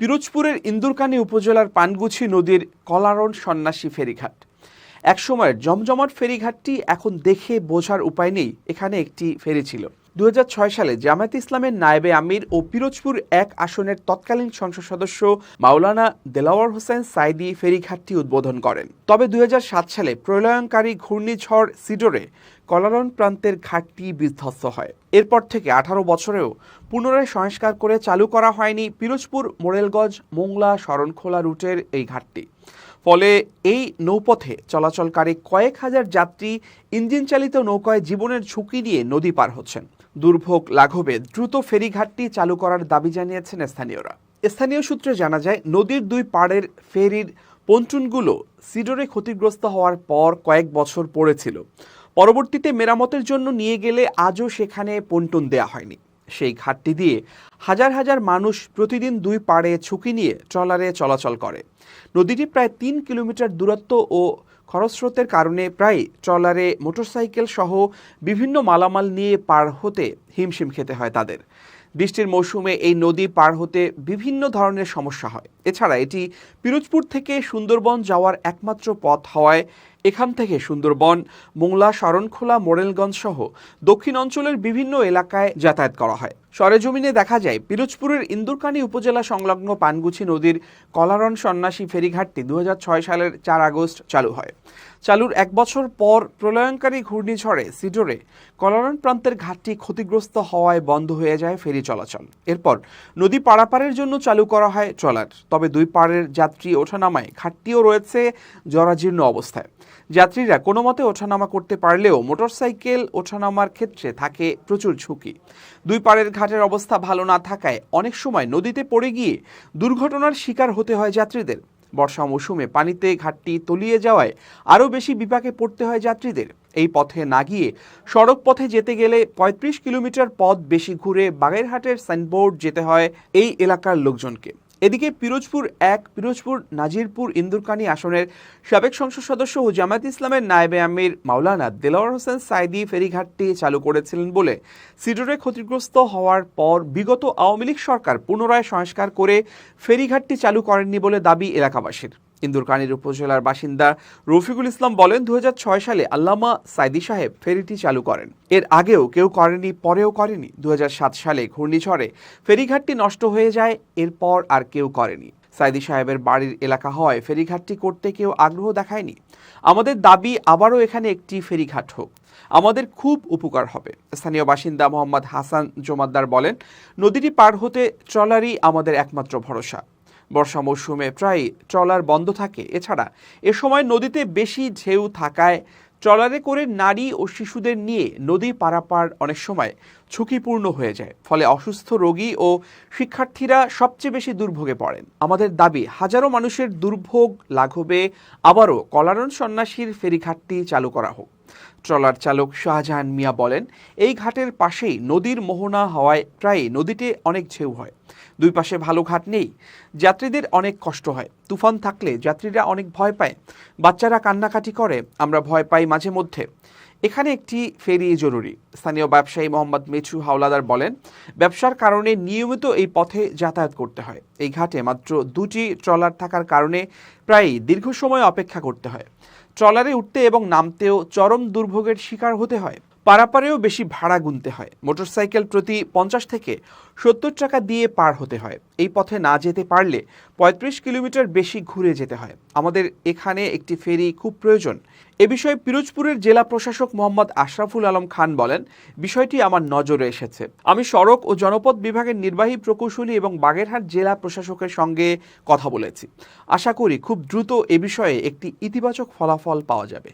পিরোজপুরের ইন্দুরকানী উপজেলার পানগুছি নদীর কলারণ সন্ন্যাসী ফেরিঘাট। একসময়ের জমজমাট ফেরিঘাটটি এখন দেখে বোঝার উপায় নেই এখানে একটি ফেরি ছিল। ২০০৬ সালে জামায়াতে ইসলামের নায়েবে আমির ও পিরোজপুর ১ আসনের তৎকালীন সংসদ সদস্য মাওলানা দেলাওয়ার হোসেন সাইদি ফেরিঘাটটি উদ্বোধন করেন। তবে ২০০৭ সালে প্রলয়ঙ্কারী ঘূর্ণিঝড় সিডোরে কলারণ প্রান্তের ঘাটটি বিধ্বস্ত হয়। এরপর থেকে ১৮ বছরেও পুনরায় সংস্কার করে চালু করা হয়নি পিরোজপুর মোরেলগঞ্জ মোংলা শরণখোলা রুটের এই ঘাটটি। ফলে এই নৌপথে চলাচলকারী কয়েক হাজার যাত্রী ইঞ্জিন চালিত নৌকায় জীবনের ঝুঁকি নিয়ে নদী পার হচ্ছেন। দুর্ভোগ লাঘবে দ্রুত ফেরিঘাটটি চালু করার দাবি জানিয়েছেন স্থানীয়রা। স্থানীয় সূত্রে জানা যায়, নদীর দুই পাড়ের ফেরির পন্টুনগুলো সিডোরে ক্ষতিগ্রস্ত হওয়ার পর কয়েক বছর পড়েছিল। পরবর্তীতে মেরামতের জন্য নিয়ে গেলে আজও সেখানে পন্টুন দেয়া হয়নি। সেই ঘাটটি দিয়ে হাজার হাজার মানুষ প্রতিদিন দুই পাড়ে ঝুঁকি নিয়ে ট্রলারে চলাচল করে। নদীটি প্রায় ৩ কিলোমিটার দূরত্ব ও খরস্রোতের কারণে প্রায় ট্রলারে মোটরসাইকেল সহ বিভিন্ন মালামাল নিয়ে পার হতে হিমশিম খেতে হয় তাদের। বৃষ্টির মৌসুমে এই নদী পার হতে বিভিন্ন ধরনের সমস্যা হয়। এছাড়া এটি পিরোজপুর থেকে সুন্দরবন যাওয়ার একমাত্র পথ হওয়ায় এখান থেকে সুন্দরবন, মোংলা, শরণখোলা, মোরেলগঞ্জ সহ দক্ষিণ অঞ্চলের বিভিন্ন এলাকায় যাতায়াত করা হয়। সরেজমিনে দেখা যায়, পিরোজপুরের ইন্দুরকানী উপজেলা সংলগ্ন পানগুছি নদীর কলারণ সন্ন্যাসী ফেরিঘাটটি ২০০৬ সালের ৪ আগস্ট চালু হয়। চালুর ১ বছর পর প্রলয়ঙ্কারী ঘূর্ণিঝড়ে সিডোরে কলারণ প্রান্তের ঘাটটি ক্ষতিগ্রস্ত হওয়ায় বন্ধ হয়ে যায় ফেরি চলাচল। এরপর নদী পারাপারের জন্য চালু করা হয় ট্রলার। তবে দুই পাড়ের যাত্রী ওঠানামায় ঘাটটিও রয়েছে জরাজীর্ণ অবস্থায়। যাত্রীরা কোনো মতে ওঠানামা করতে পারলেও মোটরসাইকেল ওঠানামার ক্ষেত্রে থাকে প্রচুর ঝুঁকি। দুই পাড়ের ঘাটের অবস্থা ভালো না থাকায় অনেক সময় নদীতে পড়ে গিয়ে দুর্ঘটনার শিকার হতে হয় যাত্রীদের। বর্ষা মৌসুমে পানিতে ঘাটটি তলিয়ে যাওয়ায় আরও বেশি বিপাকে পড়তে হয় যাত্রীদের। এই পথে না গিয়ে সড়ক পথে যেতে গেলে ৩৫ কিলোমিটার পথ বেশি ঘুরে বাগেরহাটের সাইনবোর্ড যেতে হয় এই এলাকার লোকজনকে। এদিকে পিরোজপুর ১, পিরোজপুর নাজিরপুর ইন্দুরকানী আসনের সাবেক সংসদ সদস্য ও জামায়াতে ইসলামের নায়েবে আমির মাওলানা দেলাওয়ার হোসেন সাইদি ফেরিঘাটটি চালু করেছিলেন বলে সিডোরে ক্ষতিগ্রস্ত হওয়ার পর বিগত আওয়ামী লীগ সরকার পুনরায় সংস্কার করে ফেরিঘাটটি চালু করেননি বলে দাবি এলাকাবাসীর। ইন্দুরকানীর উপজেলার বাসিন্দা রফিকুল ইসলাম বলেন, ২০০৬ সালে আল্লামা সাইদি সাহেব ফেরিটি চালু করেন। এর আগেও কেউ করেনি, পরেও করেনি। ২০০৭ সালে ঘূর্ণিঝড়ে ফেরিঘাটটি নষ্ট হয়ে যায়, এরপর আর কেউ করেনি। সাইদি সাহেবের বাড়ির এলাকা হওয়ায় ফেরিঘাটটি করতে কেউ আগ্রহ দেখায়নি। আমাদের দাবি, আবারও এখানে একটি ফেরিঘাট হোক, আমাদের খুব উপকার হবে। স্থানীয় বাসিন্দা মোহাম্মদ হাসান জমাদ্দার বলেন, নদীটি পার হতে ট্রলারই আমাদের একমাত্র ভরসা। বর্ষা মৌসুমে প্রায় ট্রলার বন্ধ থাকে। এছাড়া এ সময় নদীতে বেশি ঢেউ থাকায় ট্রলারে করে নারী ও শিশুদের নিয়ে নদী পারাপার অনেক সময় ঝুঁকিপূর্ণ হয়ে যায়। ফলে অসুস্থ রোগী ও শিক্ষার্থীরা সবচেয়ে বেশি দুর্ভোগে পড়েন। আমাদের দাবি, হাজারো মানুষের দুর্ভোগ লাঘবে আবারও কলারণ সন্ন্যাসীর ফেরিঘাটটি চালু করা হোক। ট্রলার চালক শাহজাহান মিয়া বলেন, এই ঘাটের পাশেই নদীর মোহনা হওয়ায় প্রায় নদীতে অনেক ঢেউ হয়। দুই পাশে ভালো ঘাট নেই, যাত্রীদের অনেক কষ্ট হয়। তুফান থাকলে যাত্রীরা অনেক ভয় পায়, বাচ্চারা কান্নাকাটি করে, আমরা ভয় পাই মাঝে মধ্যে। এখানে একটি ফেরি জরুরি। স্থানীয় ব্যবসায়ী মোহাম্মদ মিঠু হাওলাদার বলেন, ব্যবসার কারণে নিয়মিত এই পথে যাতায়াত করতে হয়। এই ঘাটে মাত্র ২টি ট্রলার থাকার কারণে প্রায় দীর্ঘ সময় অপেক্ষা করতে হয়। ট্রলারে উঠতে এবং নামতেও চরম দুর্ভোগের শিকার হতে হয়। পারাপারেও বেশি ভাড়া গুনতে হয়। মোটরসাইকেল প্রতি ৫০ থেকে ৭০ টাকা দিয়ে পার হতে হয়। এই পথে না যেতে পারলে ৩৫ কিলোমিটার বেশি ঘুরে যেতে হয়। আমাদের এখানে একটি ফেরি খুব প্রয়োজন। এ বিষয়ে পিরোজপুরের জেলা প্রশাসক মোহাম্মদ আশরাফুল আলম খান বলেন, বিষয়টি আমার নজরে এসেছে। আমি সড়ক ও জনপথ বিভাগের নির্বাহী প্রকৌশলী এবং বাগেরহাট জেলা প্রশাসকের সঙ্গে কথা বলেছি। আশা করি খুব দ্রুত এ বিষয়ে একটি ইতিবাচক ফলাফল পাওয়া যাবে।